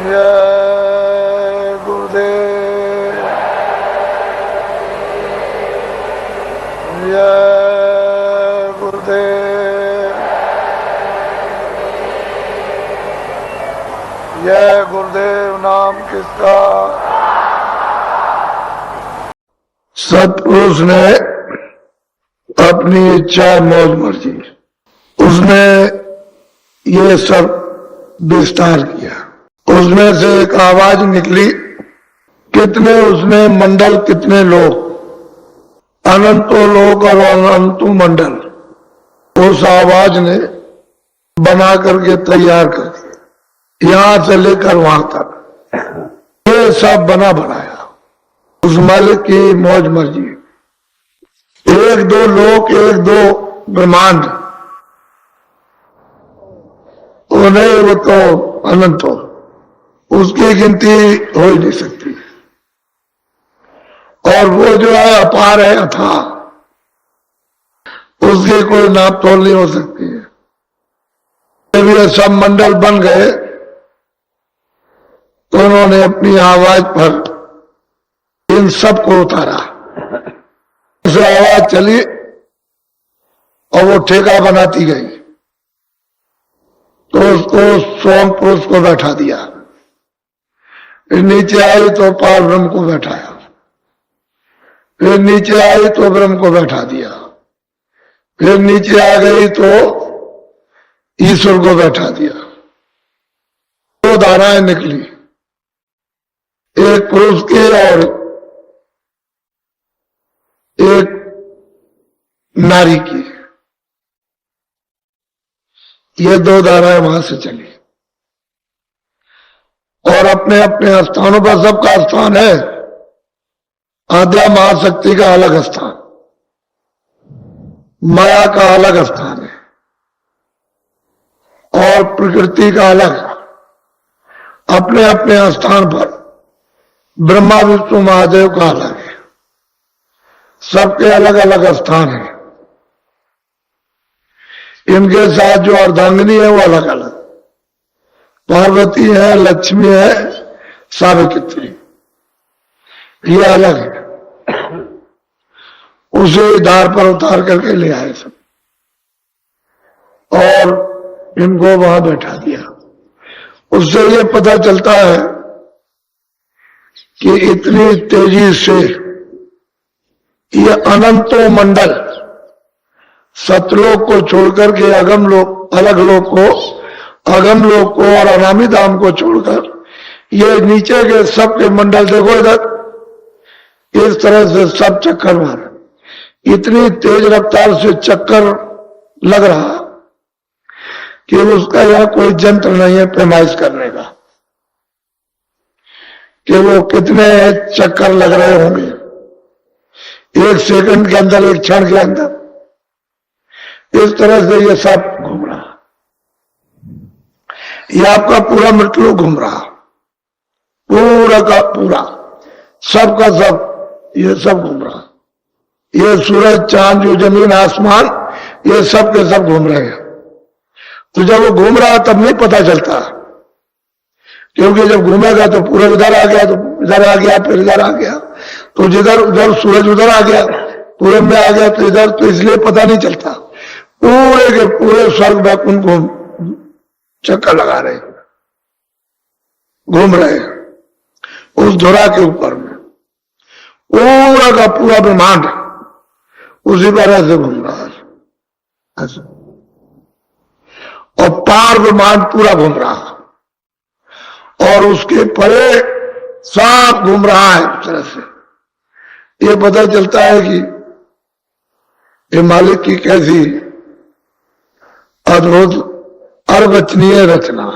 जय गुरुदेव, जय गुरुदेव, जय गुरुदेव नाम किसका। सतपुरुष ने अपनी इच्छा मौज मर्जी, उसने ये सब विस्तार किया। उसमें से एक आवाज निकली, कितने उसमें मंडल, कितने लोग, अनंतो लोक और अनंतो मंडल, उस आवाज ने बना करके तैयार कर दिया। यहां से लेकर वहां तक ये सब बना बनाया उस मालिक की मौज मर्जी। एक दो लोक, एक दो ब्रह्मांड, वो नहीं, वो तो अनंत हो, उसकी गिनती हो ही नहीं सकती। और वो जो है अपार है, अथाह, उसकी कोई नाप तोल नहीं हो सकती है। जब ये सब मंडल बन गए तो उन्होंने अपनी आवाज पर इन सबको उतारा। उस आवाज चली और वो ठेका बनाती गई, तो उसको सोम पुरुष को बैठा दिया। फिर नीचे आई तो पार ब्रह्म को बैठाया, फिर नीचे आई तो ब्रह्म को बैठा दिया, फिर नीचे आ गई तो ईश्वर को बैठा दिया। दो धाराएं निकली, एक पुरुष की और एक नारी की। ये दो धाराएं वहां से चली और अपने अपने स्थानों पर सबका स्थान है। आद्या महाशक्ति का अलग स्थान, माया का अलग स्थान है और प्रकृति का अलग। अपने अपने स्थान पर ब्रह्मा विष्णु महादेव का अलग है, सबके अलग अलग स्थान है। इनके साथ जो अर्धांगिनी है वो अलग अलग, पार्वती है, लक्ष्मी है, सावित्री, ये अलग है। उसे धार पर उतार करके ले आए सब और इनको वहां बैठा दिया। उससे ये पता चलता है कि इतनी तेजी से ये अनंतों मंडल, सतलोक को छोड़कर के अगम लोक, अलग लोक को, अगम लोक को और अनामी धाम को छोड़कर ये नीचे के सबके मंडल, देखो इधर, इस तरह से सब चक्कर मार, इतनी तेज रफ्तार से चक्कर लग रहा कि उसका यह कोई जंत्र नहीं है पैमाइश करने का कि वो कितने चक्कर लग रहे होंगे एक सेकंड के अंदर, एक क्षण के अंदर। इस तरह से ये सब घूम रहा, ये आपका पूरा मृत्यु घूम रहा, पूरा का पूरा, सब का सब, ये सब घूम रहा। ये सूरज, चांद, जो जमीन, आसमान, ये सब के सब घूम रहे हैं। तो जब वो घूम रहा तब नहीं पता चलता, क्योंकि जब घूमेगा तो पूरा इधर आ गया, तो इधर आ गया, फिर इधर आ गया, तो जिधर उधर सूरज उधर आ गया, पूरब में आ गया तो इधर, तो इसलिए पता नहीं चलता। पूरे के पूरे स्वर्ग वैकुंठ घूम चक्कर लगा रहे, घूम रहे उस धुरा के ऊपर में, पूरा का पूरा ब्रह्मांड उसी तरह से घूम रहा है। और पार ब्रह्मांड पूरा घूम रहा और उसके परे सब घूम रहा है। उस तरह से ये पता चलता है कि ये मालिक की कैसी अद्भुत अर्वचनीय रचना।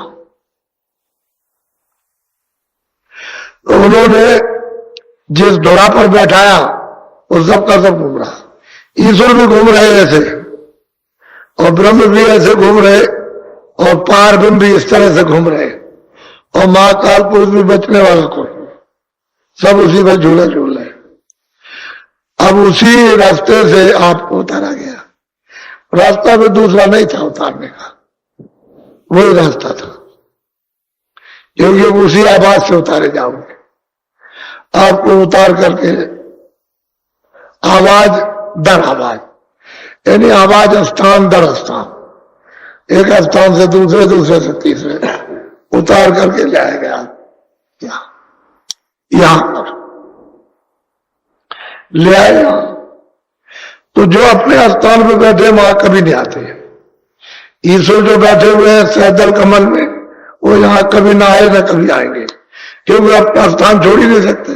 तो उन्होंने जिस धुरा पर बैठाया वो सबका सब घूम रहा। ईश्वर भी घूम रहे ऐसे और ब्रह्म भी ऐसे घूम रहे और पार ब्रह्म भी इस तरह से घूम रहे और महाकाल पुरुष भी बचने वाला कोई, सब उसी पर झूला झूल रहे। अब उसी रास्ते से आपको उतारा गया। रास्ता भी दूसरा नहीं था उतारने का, वही रास्ता था। क्योंकि उसी आवाज से उतारे जाओगे। आपको उतार करके आवाज दर आवाज, यानी आवाज स्थान दर स्थान, एक स्थान से दूसरे, दूसरे से तीसरे उतार करके लाया गया यहां पर ले आएगा। तो जो अपने स्थान पर बैठे वहां कभी नहीं आते। ईश्वर जो बैठे हुए हैं सहदल कमल में, वो यहां कभी ना आए ना कभी आएंगे, क्योंकि अपना स्थान छोड़ ही नहीं सकते।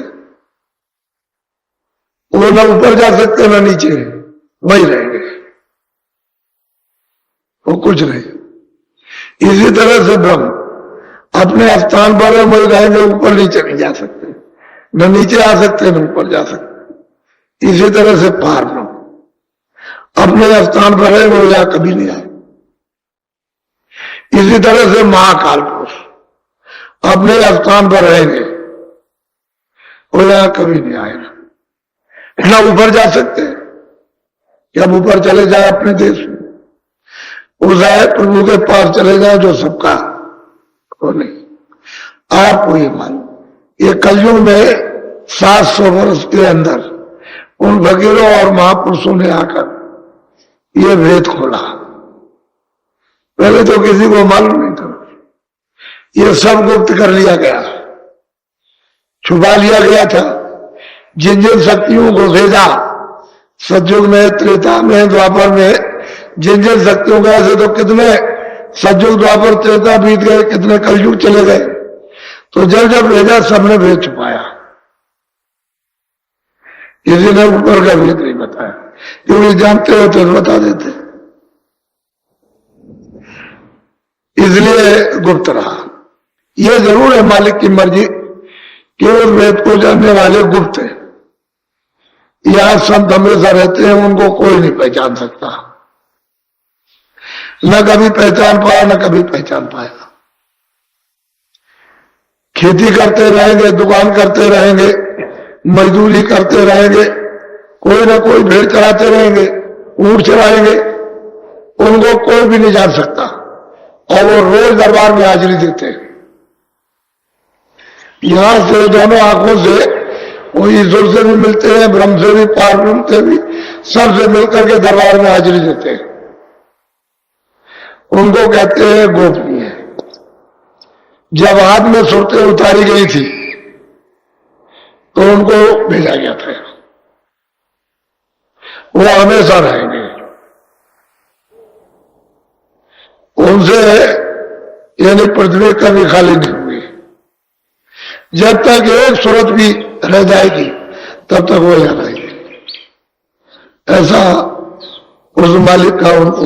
वो ना ऊपर जा सकते ना नीचे, वही रहेंगे, वो कुछ नहीं। इसी तरह से ब्रह्म अपने स्थान पर वही रहेंगे, ऊपर नीचे नहीं जा सकते, न नीचे आ सकते न ऊपर जा सकते। इसी तरह से पार ब्रह्म अपने स्थान पर है, वो यहां कभी नहीं आए। इसी तरह से महाकाल पुरुष अपने स्थान पर रहेंगे, वो यहां कभी नहीं आएगा, ना ऊपर जा सकते। जब ऊपर चले जाए अपने देश में, उस प्रभु के पास चले जाए जो सबका, वो नहीं। आपको ये मान, ये कलयुग में 700 वर्ष के अंदर उन फकीरों और महापुरुषों ने आकर ये भेद खोला। पहले तो किसी को मालूम नहीं था, ये सब गुप्त कर लिया गया, छुपा लिया गया था। जिन जिन शक्तियों को भेजा सतयुग में, त्रेता में, द्वापर में, जिन जिन शक्तियों का, ऐसे तो कितने सतयुग द्वापर त्रेता बीत गए, कितने कलयुग चले गए। तो जब जब भेजा सबने भेद छुपाया, किसी ने ऊपर का भेद नहीं बताया, क्योंकि जानते होते तो बता देते, इसलिए गुप्त रहा। यह जरूर है मालिक की मर्जी कि उस वेद को जानने वाले गुप्त है। यहां संत हमेशा रहते हैं, उनको कोई नहीं पहचान सकता, न कभी पहचान पाया न कभी पहचान पाया। खेती करते रहेंगे, दुकान करते रहेंगे, मजदूरी करते रहेंगे, कोई ना कोई भेड़ चराते रहेंगे, ऊंट चराएंगे, उनको कोई भी नहीं जान सकता। और वो रोज दरबार में हाजिरी देते हैं। यहां से दोनों आंखों से वो ईश्वर से भी मिलते हैं, ब्रह्म से भी, पार ब्रह्म से भी, सबसे मिलकर के दरबार में हाजिरी देते हैं। उनको कहते हैं गोपनीय। जब हाथ में सुरतें उतारी गई थी तो उनको भेजा गया था, वो हमेशा रहेंगे। उनसे यानी पृथ्वी कभी खाली नहीं हुई। जब तक एक सूरत भी रह जाएगी तब तक वो यहाँ रहेगी। ऐसा उस मालिक का उनको,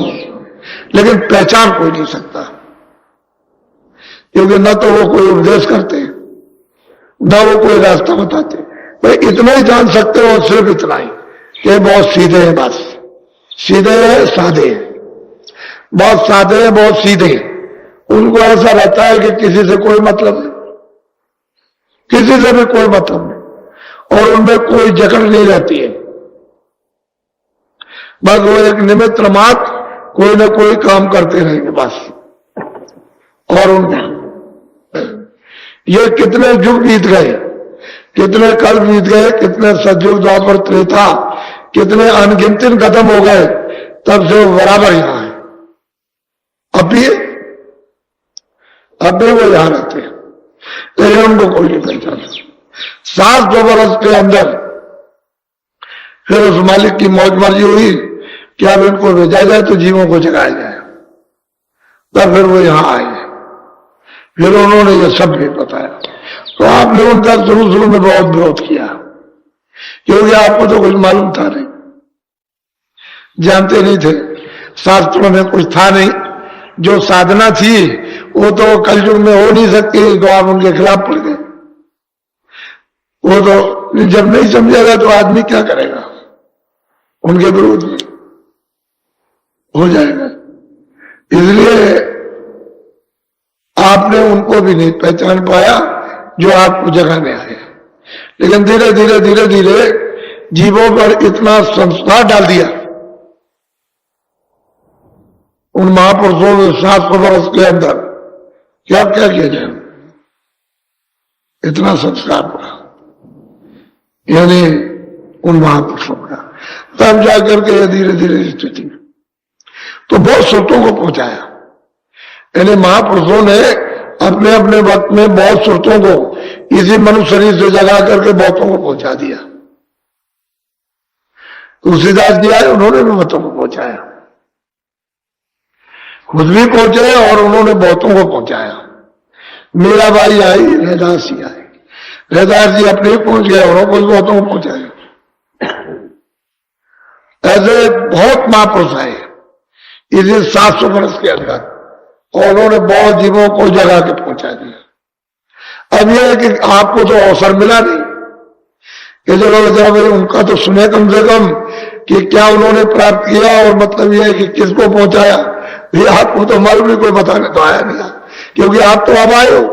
लेकिन पहचान कोई नहीं सकता, क्योंकि न तो वो कोई उपदेश करते, न वो कोई रास्ता बताते। भाई इतना ही जान सकते हो, सिर्फ इतना ही कि बहुत सीधे हैं, बस सीधे हैं, साधे हैं, बहुत साधे हैं, बहुत सीधे। उनको ऐसा रहता है कि किसी से कोई मतलब नहीं, किसी से भी कोई मतलब नहीं, और उनमें कोई जकड़ नहीं रहती है। बस वो एक निमित्त मात्र कोई ना कोई काम करते रहेंगे बस। और उनका ये कितने युग बीत गए, कितने कल बीत गए, कितने सतयुग द्वापर त्रेता, कितने अनगिनत खत्म हो गए, तब से वो बराबर यहां है। अब भी वो यहां रहते हैं, लेकिन उनको कोई नहीं पहचानता। 700 वर्ष के अंदर फिर उस मालिक की मौज मर्जी हुई कि अब इनको भेजा जाए तो जीवों को जगाया जाए। तब फिर वो यहां आए, फिर उन्होंने ये सब भी बताया। तो आपने उनका शुरू में बहुत विरोध किया, क्योंकि आपको तो कुछ मालूम था नहीं, जानते नहीं थे, शास्त्रों में कुछ था नहीं। जो साधना थी वो तो कलयुग में हो नहीं सकती, तो आप उनके खिलाफ पड़ गए। वो तो जब नहीं समझेगा तो आदमी क्या करेगा, उनके विरोध में हो जाएगा। इसलिए आपने उनको भी नहीं पहचान पाया जो आपको जगाने आए। लेकिन धीरे धीरे धीरे धीरे जीवों पर इतना संस्कार डाल दिया उन महापुरुषों ने 700 वर्ष के अंदर, क्या क्या किया जाए। इतना संस्कार हुआ, यानी उन महापुरुषों का। तब जाकर के धीरे धीरे स्थिति तो बहुत सुरतों को पहुंचाया। यानी महापुरुषों ने अपने अपने वक्त में बहुत सुरतों को इसी मनुष्य शरीर से जगा करके बहुतों को पहुंचा दिया। तुलसीदास जी आए, उन्होंने भी बहुतों को पहुंचाया, खुद भी पहुंचे और उन्होंने बहुतों को पहुंचाया। मीराबाई आई, रैदास जी आए, रैदास जी अपने ही पहुंच गए, उन्होंने बहुतों को पहुंचाया। ऐसे बहुत महापुरुष आए इसे 700 वर्ष के अंदर, और उन्होंने बहुत जीवों को जगा के पहुंचा दिया। अब यह है कि आपको तो अवसर मिला नहीं कि चलो भाई उनका तो सुने कम से कम कि क्या उन्होंने प्राप्त किया, और मतलब यह है कि किसको पहुंचाया, ये आपको तो मालूम नहीं, कोई बताने तो आया नहीं, क्योंकि आप तो अब आए हो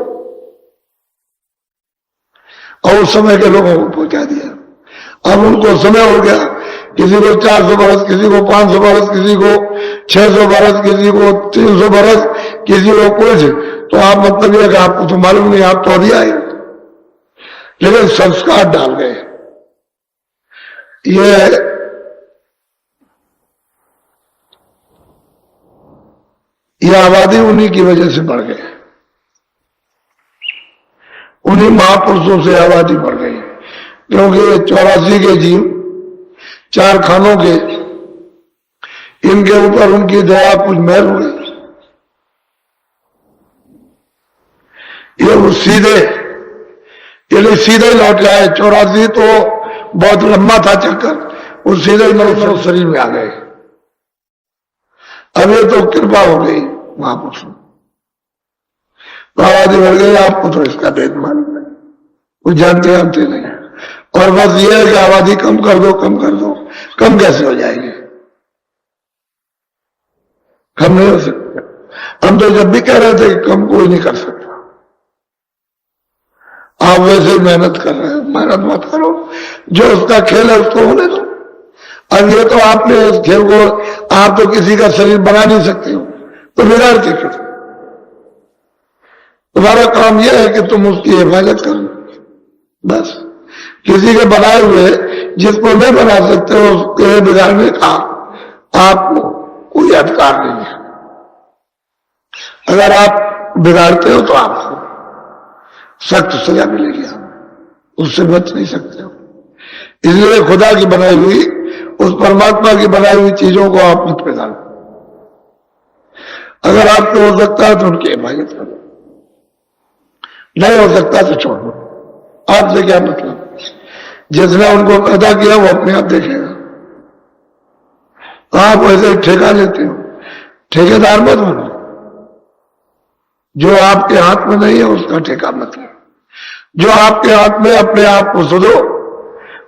और उस समय के लोगों को पहुंचा दिया। अब उनको समय हो गया, किसी को 400 बरस, किसी को 500 बरस, किसी को 600 बरस, किसी को 300 बरस, किसी को कुछ। तो आप मतलब यह कि आपको तो मालूम नहीं, आप तो अभी आए, लेकिन संस्कार डाल गए। ये आबादी उन्हीं की वजह से बढ़ गई, उन्हीं महापुरुषों से आबादी बढ़ गई, क्योंकि 84 के जीव 4 खानों के, इनके ऊपर उनकी दया कुछ मेहर हो गई। ये वो सीधे लौट आए। 84 तो बहुत लंबा था चक्कर, वो सीधे मनुष्य शरीर में आ गए। अब ये तो कृपा हो गई महापुरुषों, आबादी बढ़ गई। आपको तो इसका भेद मालूम नहीं, कुछ जानते नहीं, और बस ये है कि आबादी कम कर दो, कम कर दो। कम कैसे हो जाएगी? कम नहीं हो सकता। हम तो जब भी कह रहे थे कि कम कोई नहीं कर सकता। आप वैसे ही मेहनत कर रहे हो, मेहनत मत करो, जो उसका खेल है उसको होने दो। अब ये तो आपने इस खेल को, आप तो किसी का शरीर बना नहीं सकते हो, तो बिगाड़ के क्यों? तुम्हारा काम यह है कि तुम उसकी हिफाजत करो बस। किसी के बनाए हुए जिसको नहीं बना सकते हो उसके बिगाड़ने का आपको कोई अधिकार नहीं है। अगर आप बिगाड़ते हो तो आपको सख्त सजा मिलेगी, उससे बच नहीं सकते हो। इसलिए खुदा की बनाई हुई, उस परमात्मा की बनाई हुई चीजों को आप मत बिगाड़ो। अगर आपको हो सकता है तो उनकी हिफाजत करो, नहीं हो सकता तो छोड़ दो। आपसे क्या मतलब? जिसने उनको पैदा किया वो अपने आप देखेगा। आप वैसे ठेका लेते हो, ठेकेदार मत बनो। जो आपके हाथ में नहीं है उसका ठेका मत लो। जो आपके हाथ में, अपने आप को सुधो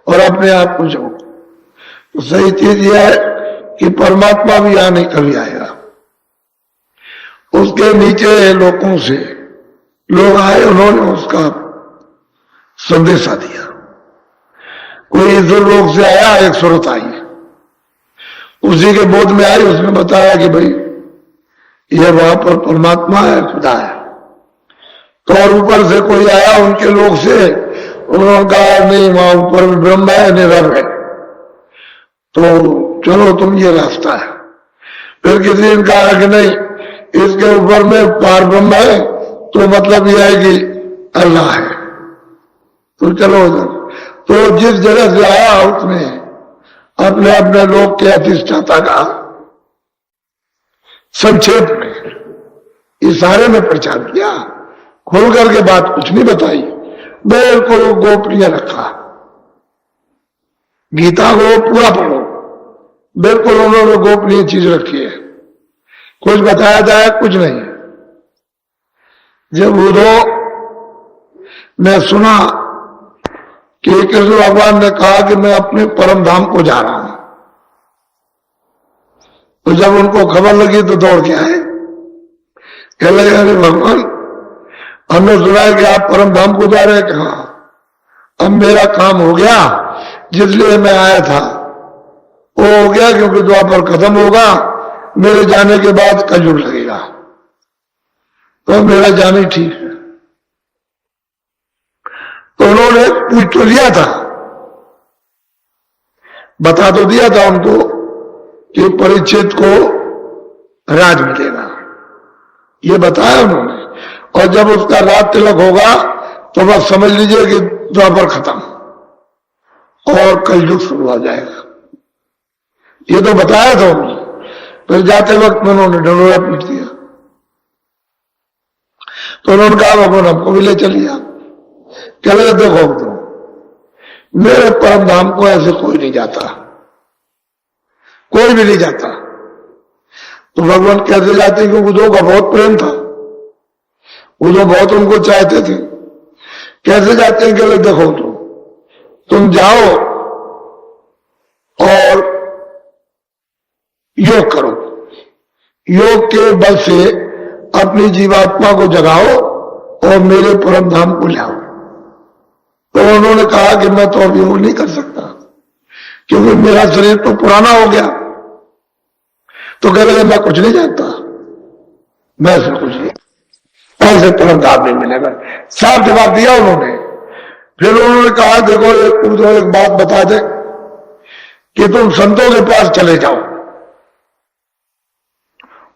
और अपने आप को जो। तो सही चीज यह है कि परमात्मा भी यहां नहीं कभी आएगा। उसके नीचे लोगों से लोग आए, उन्होंने उसका संदेशा दिया। कोई ईश्वर से आया, एक सूरत आई, उसी के बोध में आई, उसने बताया कि भाई ये वहां पर परमात्मा है, खुदा है। तो और ऊपर से कोई आया उनके लोग से, उन्होंने कहा नहीं वहां ऊपर भी ब्रह्म है, निरव है, तो चलो तुम ये रास्ता है। फिर किसी ने कहा कि नहीं इसके ऊपर में पार ब्रह्म है, तो मतलब यह है कि अल्लाह है, तो चलो उधर। तो जिस जगह से आया उसने अपने अपने लोग के अधिष्ठाता का संक्षेप में इशारे में प्रचार किया, खोल करके बात कुछ नहीं बताई, बिल्कुल गोपनीय रखा। गीता को पूरा पढ़ो, बिल्कुल उन्होंने गोपनीय चीज रखी है, कुछ बताया जाए कुछ नहीं। जब उद्धव ने सुना कि कृष्ण भगवान ने कहा कि मैं अपने परम धाम को जा रहा हूं, तो जब उनको खबर लगी तो दौड़ के आए, कह लगे अरे भगवान हमने सुना है कि आप परम धाम को जा रहे हैं। कहा अब मेरा काम हो गया, जिसलिए मैं आया था वो हो गया, क्योंकि द्वापर खत्म होगा, मेरे जाने के बाद कलयुग लगेगा, तो मेरा जाने ठीक है। उन्होंने पूछ तो लिया था, बता तो दिया था उनको कि परीक्षित को राज मिलेगा, ये बताया उन्होंने। और जब उसका राज तिलक होगा तो बस समझ लीजिए कि द्वापर खत्म और कलयुग शुरू हो जाएगा, ये तो बताया था उन्होंने। फिर जाते वक्त उन्होंने ढंढोरा पीट दिया, तो उन्होंने कहा भगवान हमको भी ले चलिए। कह लगे देखो तो मेरे परम धाम को ऐसे कोई नहीं जाता, कोई भी नहीं जाता। तो भगवान कैसे जाते, क्योंकि उद्धव का बहुत प्रेम था, उद्धव बहुत उनको चाहते थे। कैसे जाते हैं, कह लगे देखो तो तुम जाओ और योग करो, योग के बल से अपनी जीवात्मा को जगाओ और मेरे परम धाम को लाओ। तो उन्होंने कहा कि मैं तो अब योग नहीं कर सकता, क्योंकि मेरा शरीर तो पुराना हो गया। तो कह रहे मैं कुछ नहीं जानता, मैं ऐसा कुछ नहीं, ऐसे परम धाम नहीं मिलेगा, साफ जवाब दिया उन्होंने। फिर उन्होंने कहा देखो एक बात बता दे कि तुम संतों के पास चले जाओ,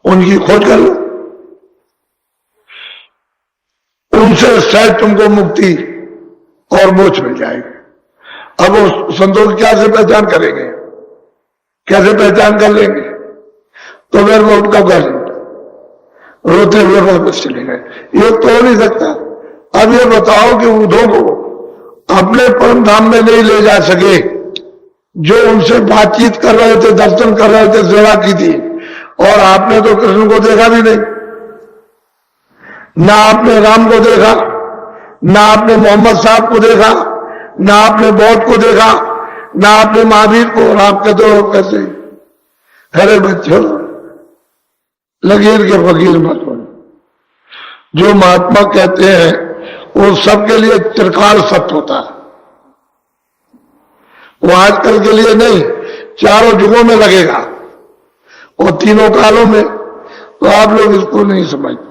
उनकी खोज कर लो, उनसे शायद तुमको मुक्ति और मोक्ष मिल जाएगी। अब वो संतों की क्या से पहचान करेंगे, कैसे पहचान कर लेंगे? तो फिर वो उनका घर रोते हुए वापस चले गए, ये तो हो नहीं सकता। अब ये बताओ कि उद्धव को अपने परम धाम में नहीं ले जा सके, जो उनसे बातचीत कर रहे थे, दर्शन कर रहे थे, सेवा की थी, और आपने तो कृष्ण को देखा भी नहीं, ना आपने राम को देखा, ना आपने मोहम्मद साहब को देखा, ना आपने बौद्ध को देखा, ना आपने महावीर को, और आप कहते हो कैसे? अरे बच्चों, लकीर के फकीर मत बनो। जो महात्मा कहते हैं वो सबके लिए त्रिकाल सत्य होता है, वो आजकल के लिए नहीं, चारों युगों में लगेगा और तीनों कालों में। तो आप लोग इसको नहीं समझते,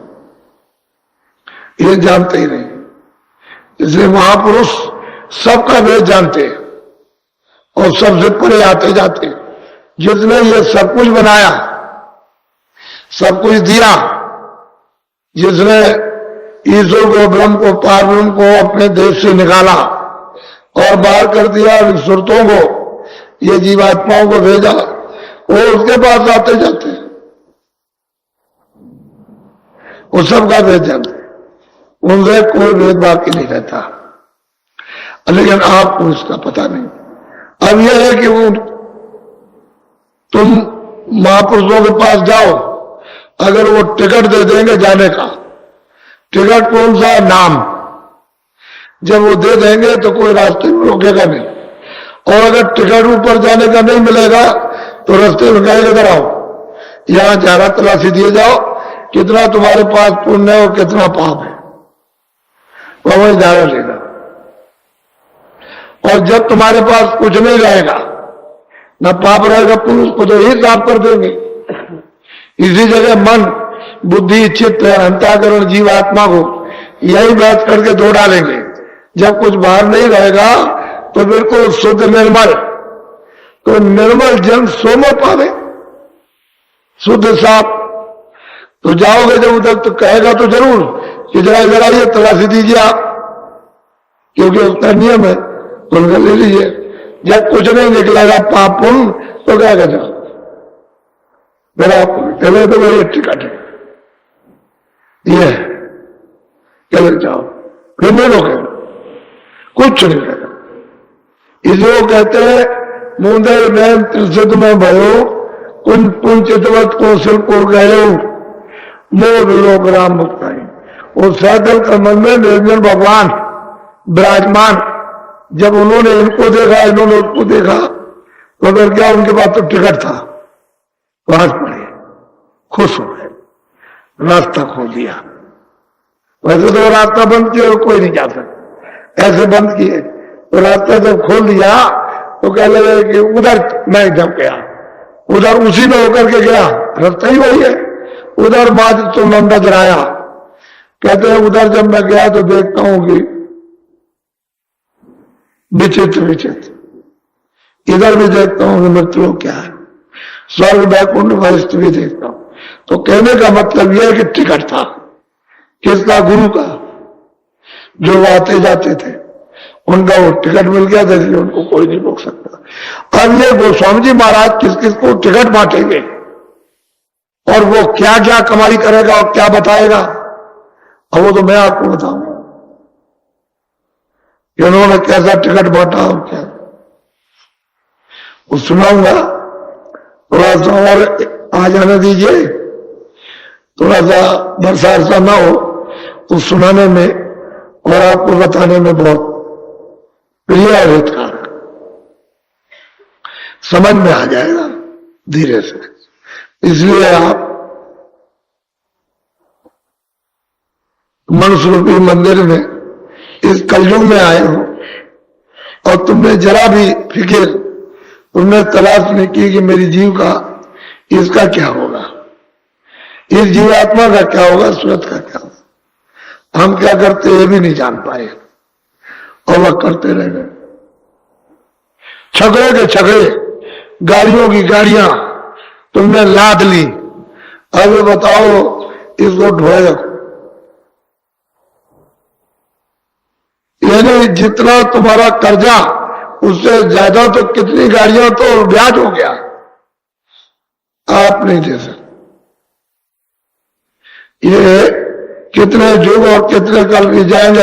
ये जानते ही नहीं। इसलिए महापुरुष सबका भेद जानते हैं और सबसे परे आते जाते। जिसने ये सब कुछ बनाया, सब कुछ दिया, जिसने ईश्वर को, ब्रह्म को, पार ब्रह्म को अपने देश से निकाला और बाहर कर दिया, सुरतों को, ये जीवात्माओं को भेजा, वो उसके पास आते जाते, वो सबका भेद जानते, उनसे कोई भेदभाव की नहीं रहता। लेकिन आपको इसका पता नहीं। अब यह है कि वो तुम महापुरुषों के पास जाओ, अगर वो टिकट दे देंगे जाने का, टिकट कौन सा? नाम। जब वो दे देंगे तो कोई रास्ते में रोकेगा नहीं, और अगर टिकट ऊपर जाने का नहीं मिलेगा तो रास्ते में कहेगा इधर आओ, यहां जाना तलाशी दिए जाओ, कितना तुम्हारे पास पुण्य है और कितना पाप है, वह जाना लेगा। और जब तुम्हारे पास कुछ नहीं रहेगा, ना पाप रहेगा, पुरुष को तो ही साफ कर देंगे। इसी जगह मन, बुद्धि, चित्त, अंतःकरण, जीवात्मा को यही बात करके दो डालेंगे। जब कुछ बाहर नहीं रहेगा तो बिल्कुल शुद्ध निर्मल, तो निर्मल जन सोमो पावे, शुद्ध साफ। तो जाओगे जब उधर तो कहेगा तो जरूर कि जरा जरा ये तलाशी दीजिए आप, क्योंकि उसका नियम है, उनका ले लीजिए। जब कुछ नहीं निकलेगा पाप पुण्य तो कहेगा जाओ मेरा चले तो मेरी टिकट है, ये चले जाओ, फिर नहीं रोकेगा, कुछ नहीं करेगा। इसलिए वो कहते हैं मुंदे नैन त्रिशुद्ध में भयो, कुंज पुंचितवत कौशल को गयो, मोर लोक राम मुक्ताई। वो सैदल कमल में निरंजन भगवान विराजमान, जब उन्होंने इनको देखा, इन्होंने उसको देखा, तो फिर क्या उनके पास तो टिकट था, पास पड़े, खुश हो गए, रास्ता खोल दिया। वैसे तो रास्ता बंद किया कोई नहीं जा सकता, ऐसे बंद किए तो रास्ता जब खोल दिया तो कह लगे कि उधर मैं जब गया, उधर उसी में होकर के गया, रास्ता ही वही है, उधर बाद तो मैं नजर आया। कहते हैं उधर जब मैं गया तो देखता हूं कि विचित्र विचित्र। इधर भी देखता हूं कि मृत्यु क्या है, स्वर्ग वैकुंठ वरिष्ठ भी देखता हूं। तो कहने का मतलब यह है कि टिकट था किसका? गुरु का। जो वो आते जाते थे उनका वो टिकट मिल गया था, इसलिए उनको कोई नहीं रोक सकता। अब ये गोस्वामी जी महाराज किस किस को टिकट बांटेंगे और वो क्या क्या कमाई करेगा और क्या बताएगा, अब वो तो मैं आपको बताऊंगा कि उन्होंने कैसा टिकट बांटा और क्या, वो सुनाऊंगा। थोड़ा सा और आ जाने दीजिए, थोड़ा सा वर्षा वर्षा ना हो तो सुनाने में और आपको बताने में बहुत प्रिय और हितकारक, समझ में आ जाएगा धीरे से। इसलिए आप मनुष्य रूपी मंदिर में इस कलयुग में आए हो और तुमने जरा भी फिक्र, तुमने तलाश नहीं की कि मेरी जीव का, इसका क्या होगा, इस जीवात्मा का क्या होगा, सूरत का क्या होगा। हम क्या करते ये भी नहीं जान पाए और वह करते रह गए। छकड़े के छकड़े, गाड़ियों की गाड़ियां तुमने लाद ली, अब बताओ इसको ढोए रखो। यानी जितना तुम्हारा कर्जा उससे ज्यादा तो कितनी गाड़ियां तो ब्याज हो गया, आप नहीं दे सकते। ये कितने युग और कितने कल भी जाएंगे